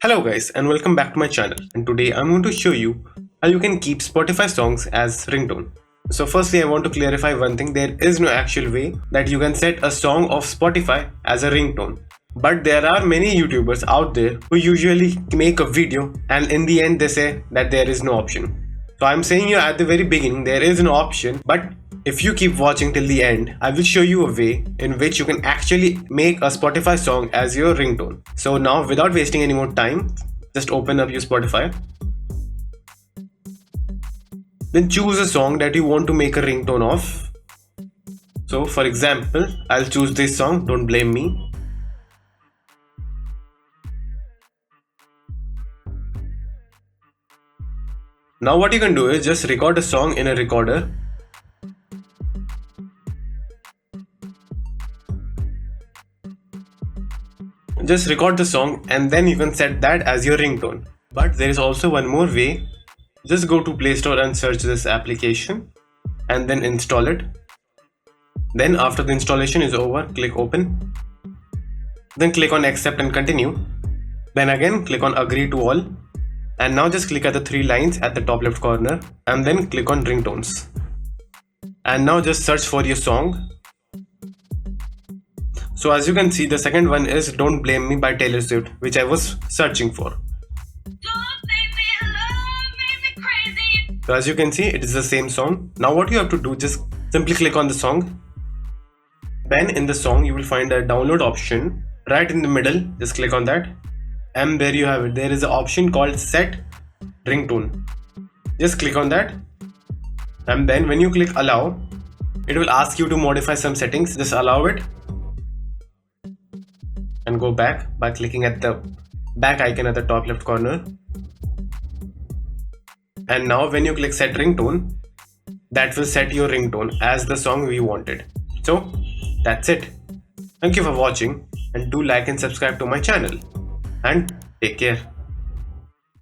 Hello guys and welcome back to my channel, and today I'm going to show you how you can keep Spotify songs as ringtone. So firstly I want to clarify one thing. There is no actual way that you can set a song of Spotify as a ringtone. But there are many YouTubers out there who usually make a video and in the end they say that there is no option. So I'm saying you at the very beginning there is no option, but if you keep watching till the end, I will show you a way in which you can actually make a Spotify song as your ringtone. So now without wasting any more time, just open up your Spotify. Then choose a song that you want to make a ringtone of. So for example, I'll choose this song, Don't Blame Me. Now what you can do is just record a song in a recorder. Just record the song and then you can set that as your ringtone. But there is also one more way. Just go to Play Store and search this application and then install it. Then after the installation is over, click open. Then click on accept and continue. Then again click on agree to all. And now just click at the three lines at the top left corner and then click on ringtones. And now just search for your song. So as you can see, the second one is Don't Blame Me by Taylor Swift, which I was searching for. So as you can see, it is the same song. Now what you have to do, just simply click on the song. Then in the song you will find a download option right in the middle. Just click on that. And there you have it. There is an option called set ringtone. Just click on that. And then when you click allow, it will ask you to modify some settings. Just allow it. And go back by clicking at the back icon at the top left corner. And now when you click set ringtone, that will set your ringtone as the song we wanted. So that's it. Thank you for watching and do like and subscribe to my channel and take care.